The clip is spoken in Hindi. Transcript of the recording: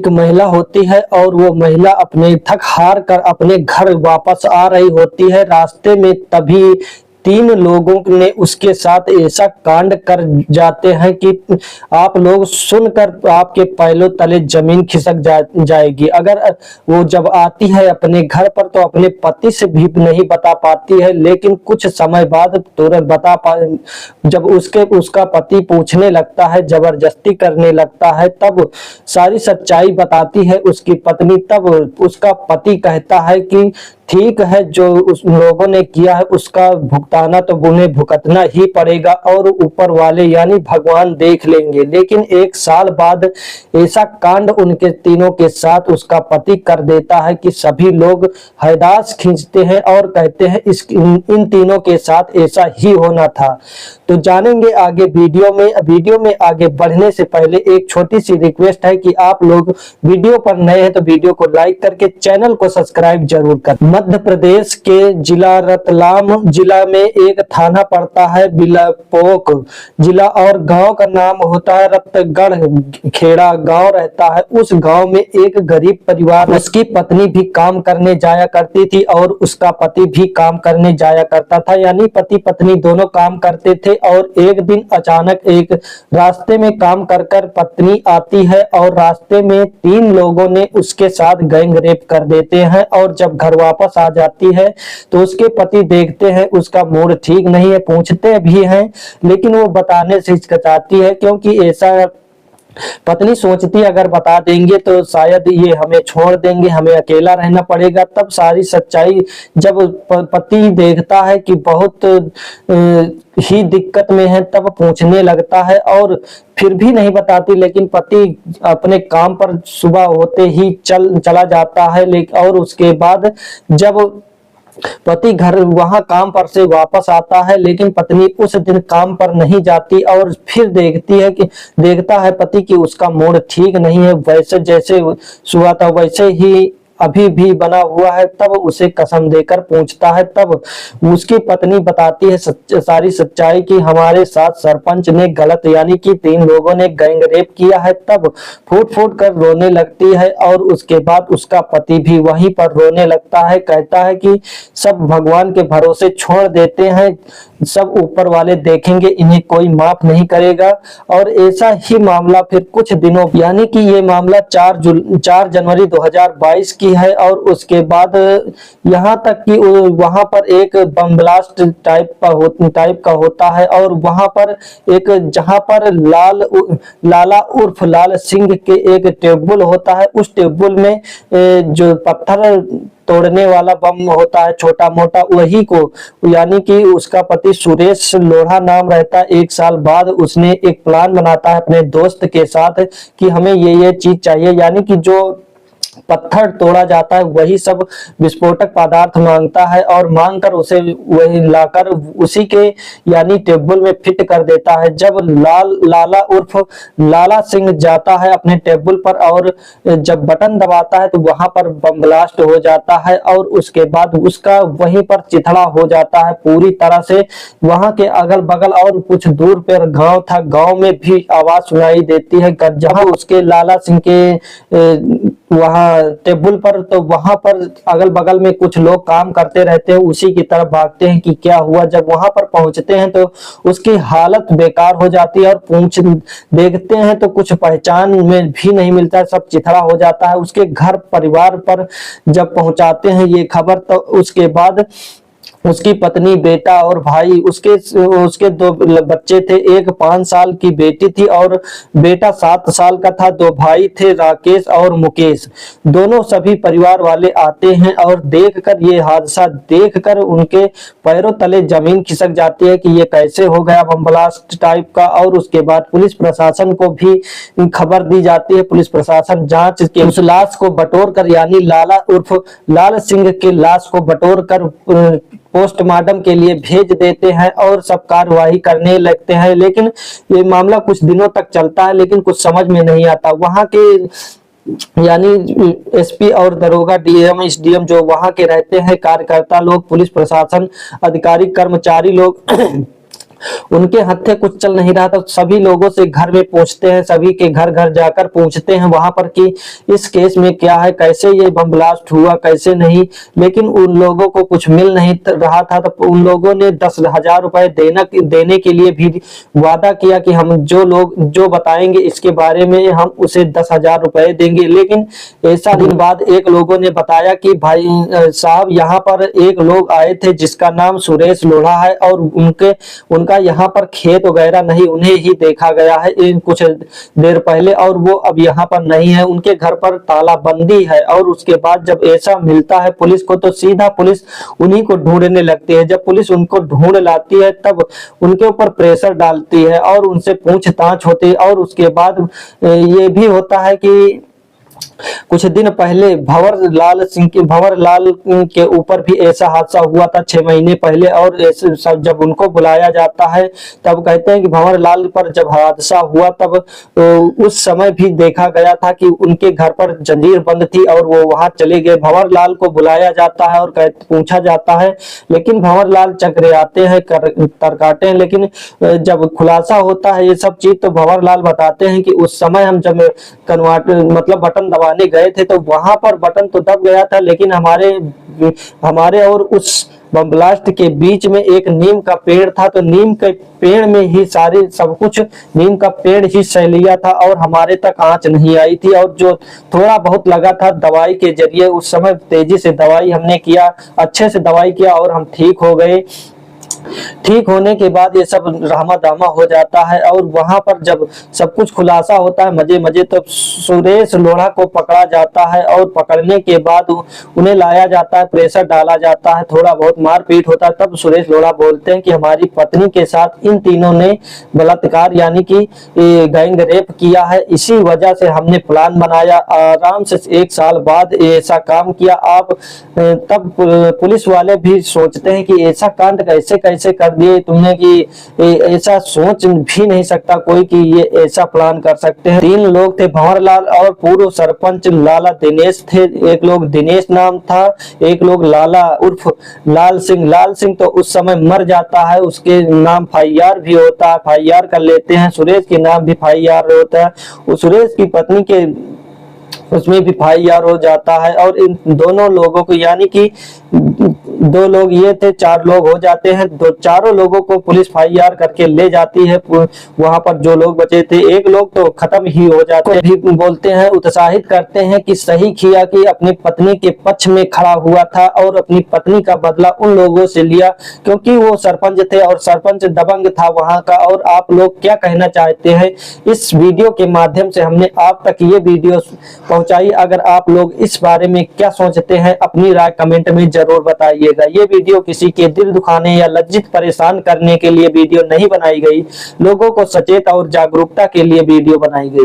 एक महिला होती है और वो महिला अपने थक हार कर अपने घर वापस आ रही होती है। रास्ते में तभी तीन लोगों ने उसके साथ ऐसा कांड कर जाते हैं कि आप लोग सुनकर आपके पैरों तले जमीन खिसक जाएगी। अगर वो जब आती है अपने घर पर तो अपने पति से भी नहीं बता पाती है, लेकिन कुछ समय बाद तुरंत जब उसका पति पूछने लगता है, जबरदस्ती करने लगता है, तब सारी सच्चाई बताती है उसकी पत्नी। तब उसका पति कहता है कि ठीक है, जो उस लोगों ने किया है उसका भुगताना तो उन्हें भुगतना ही पड़ेगा और ऊपर वाले यानी भगवान देख लेंगे। लेकिन एक साल बाद ऐसा कांड उनके तीनों के साथ उसका पति कर देता है कि सभी लोग हैदास खींचते हैं और कहते हैं इन तीनों के साथ ऐसा ही होना था। तो जानेंगे आगे वीडियो में आगे बढ़ने से पहले एक छोटी सी रिक्वेस्ट है कि आप लोग वीडियो पर नए हैं तो वीडियो को लाइक करके चैनल को सब्सक्राइब जरूर करें। मध्य प्रदेश के जिला रतलाम जिला में एक थाना पड़ता है बिलापोक जिला, और गांव का नाम होता है रतगढ़ खेड़ा गांव रहता है। उस गांव में एक गरीब परिवार, उसकी पत्नी भी काम करने जाया करती थी और उसका पति भी काम करने जाया करता था, यानी पति पत्नी दोनों काम करते थे। और एक दिन अचानक एक रास्ते में काम कर कर पत्नी आती है और रास्ते में तीन लोगों ने उसके साथ गैंग रेप कर देते हैं। और जब घर वापस आ जाती है तो उसके पति देखते हैं उसका मूड ठीक नहीं है, पूछते भी हैं लेकिन वो बताने से हिचकिचाती है, क्योंकि ऐसा पत्नी सोचती है अगर बता देंगे तो शायद ये हमें छोड़ देंगे, हमें अकेला रहना पड़ेगा। तब सारी सच्चाई जब पति देखता है कि बहुत ही दिक्कत में है, तब पूछने लगता है और फिर भी नहीं बताती। लेकिन पति अपने काम पर सुबह होते ही चला जाता है। और उसके बाद जब पति घर वहां काम पर से वापस आता है, लेकिन पत्नी उस दिन काम पर नहीं जाती और फिर देखता है पति कि उसका मूड ठीक नहीं है, वैसे जैसे सुबह था वैसे ही अभी भी बना हुआ है। तब उसे कसम देकर पूछता है, तब उसकी पत्नी बताती है सारी सच्चाई कि हमारे साथ सरपंच ने गलत यानी कि तीन लोगों ने गैंग रेप किया है। तब फूट फूट कर रोने लगती है और उसके बाद उसका पति भी वहीं पर रोने लगता है, कहता है कि सब भगवान के भरोसे छोड़ देते हैं, सब ऊपर वाले देखेंगे, इन्हें कोई माफ नहीं करेगा। और ऐसा ही मामला फिर कुछ दिनों यानी कि ये मामला 4 जनवरी 2022 की है। और उसके बाद यहाँ तक कि वहां पर एक बम ब्लास्ट टाइप का होता है और वहां पर एक जहां पर लाला उर्फ लाल सिंह के एक टेबल होता है, उस टेबल में जो पत्थर तोड़ने वाला बम होता है छोटा मोटा, वही को यानी कि उसका पति सुरेश लोढ़ा नाम रहता है। एक साल बाद उसने एक प्लान बनाता है अपने दोस्त के साथ कि हमें ये चीज चाहिए, यानी कि जो पत्थर तोड़ा जाता है वही सब विस्फोटक पदार्थ मांगता है और मांगकर उसे वही लाकर उसी के यानी टेबल में फिट कर देता है। जब लाला उर्फ लाला सिंह जाता है अपने टेबल पर और जब बटन दबाता है तो वहां पर बम ब्लास्ट हो जाता है और उसके बाद उसका वहीं पर चिथड़ा हो जाता है पूरी तरह से। वहां के अगल बगल और कुछ दूर पर गांव था, गांव में भी आवाज सुनाई देती है जहां उसके लाला सिंह के वहां टेबल पर, तो वहां पर अगल बगल में कुछ लोग काम करते रहते हैं, उसी की तरफ भागते हैं कि क्या हुआ। जब वहां पर पहुंचते हैं तो उसकी हालत बेकार हो जाती है और देखते हैं तो कुछ पहचान में भी नहीं मिलता, सब चिथड़ा हो जाता है। उसके घर परिवार पर जब पहुंचाते हैं ये खबर तो उसके बाद उसकी पत्नी, बेटा और भाई, उसके दो बच्चे थे, एक 5 साल की बेटी थी और बेटा 7 साल का था। 2 भाई थे, राकेश और मुकेश। दोनों सभी परिवार वाले आते हैं और देखकर ये हादसा देखकर उनके पैरों तले जमीन खिसक जाती है कि ये कैसे हो गया बम ब्लास्ट टाइप का। और उसके बाद पुलिस प्रशासन को भी खबर दी जाती है। पुलिस प्रशासन जांच के उस लाश को बटोर कर यानी लाला उर्फ लाल सिंह के लाश को बटोर कर पोस्टमार्टम के लिए भेज देते हैं और सब कार्यवाही करने लगते हैं। लेकिन ये मामला कुछ दिनों तक चलता है, लेकिन कुछ समझ में नहीं आता। वहां के यानी एसपी और दरोगा, डीएम, एसडीएम जो वहां के रहते हैं, कार्यकर्ता लोग, पुलिस प्रशासन, अधिकारी, कर्मचारी लोग उनके हत्थे कुछ चल नहीं रहा था। सभी लोगों से घर में पूछते हैं, सभी के घर घर जाकर पूछते हैं वहां पर कि इस केस में क्या है, कैसे ये बम ब्लास्ट हुआ, कैसे नहीं। लेकिन उन लोगों को कुछ मिल नहीं रहा था। तो उन लोगों ने 10,000 रुपए देने के लिए भी वादा किया कि हम जो बताएंगे इसके बारे में हम उसे 10,000 रुपए देंगे। लेकिन ऐसा दिन बाद एक लोगों ने बताया कि भाई साहब, यहाँ पर एक लोग आए थे जिसका नाम सुरेश लोढ़ा है, और उनका यहाँ पर खेत वगैरह नहीं, उन्हें ही देखा गया है कुछ देर पहले, और वो अब यहाँ पर नहीं है। उनके घर पर तालाबंदी है। और उसके बाद जब ऐसा मिलता है पुलिस को, तो सीधा पुलिस उन्हीं को ढूंढने लगती है। जब पुलिस उनको ढूंढ लाती है तब उनके ऊपर प्रेशर डालती है और उनसे पूछताछ होती है। और उसके बाद ये भी होता है कि कुछ दिन पहले भंवर लाल के ऊपर भी ऐसा हादसा हुआ था 6 महीने पहले। और ऐसे सब जब उनको बुलाया जाता है तब कहते हैं कि भंवर लाल पर जब हादसा हुआ तब तो उस समय भी देखा गया था कि उनके घर पर जंजीर बंद थी और वो वहां चले गए। भंवर लाल को बुलाया जाता है और पूछा जाता है, लेकिन भंवर लाल चकराते हैं, तरकाटे हैं। लेकिन जब खुलासा होता है ये सब चीज, तो भंवर लाल बताते हैं कि उस समय हम जब मतलब बटन दबाने गए थे तो वहां पर बटन तो दब गया था, लेकिन हमारे और उस बम ब्लास्ट के बीच में एक नीम का पेड़ था। तो नीम के पेड़ में ही सब कुछ नीम का पेड़ ही सह लिया था और हमारे तक आंच नहीं आई थी। और जो थोड़ा बहुत लगा था दवाई के जरिए, उस समय तेजी से दवाई हमने किया, अच्छे से दवाई किया और हम ठीक हो गए। ठीक होने के बाद ये सब रामा दामा हो जाता है। और वहां पर जब सब कुछ खुलासा होता है मजे मजे, तो सुरेश लोढ़ा को पकड़ा जाता है और पकड़ने के बाद उन्हें लाया जाता है, प्रेशर डाला जाता है, थोड़ा बहुत मारपीट होता है। तब सुरेश लोढ़ा बोलते हैं कि हमारी पत्नी के साथ इन तीनों ने बलात्कार यानी कि गैंग रेप किया है, इसी वजह से हमने प्लान बनाया, आराम से 1 साल बाद ऐसा काम किया। आप तब पुलिस वाले भी सोचते हैं कि ऐसा कांड कैसे कर दिए तुमने कि ऐसा सोच भी नहीं सकता कोई कि ये ऐसा प्लान कर सकते हैं। 3 लोग थे, भंवर लाल और पूर्व सरपंच लाला दिनेश थे। एक लोग दिनेश नाम था, एक लोग लाला उर्फ लाल सिंह तो उस समय मर जाता है, उसके नाम फाइयार भी होता है, फाइयार कर लेते हैं। सुरेश के नाम भी फाइयार होता है। सुरेश की पत्नी के उसमें भी फाइयार हो जाता है। और इन दोनों लोगों को यानी कि 2 लोग ये थे, 4 लोग हो जाते हैं। चारों लोगों को पुलिस फाइयार करके ले जाती है। वहां पर जो लोग बचे थे, एक लोग तो खत्म ही हो जाते हैं। भी बोलते हैं, उत्साहित करते हैं कि सही किया कि अपनी पत्नी के पक्ष में खड़ा हुआ था और अपनी पत्नी का बदला उन लोगों से लिया, क्योंकि वो सरपंच थे और सरपंच दबंग था वहां का। और आप लोग क्या कहना चाहते हैं, इस वीडियो के माध्यम से हमने आप तक ये वीडियो पहुंचाई। अगर आप लोग इस बारे में क्या सोचते हैं, अपनी राय कमेंट में जरूर बताइएगा। ये वीडियो किसी के दिल दुखाने या लज्जित परेशान करने के लिए वीडियो नहीं बनाई गई, लोगों को सचेत और जागरूकता के लिए वीडियो बनाई गई।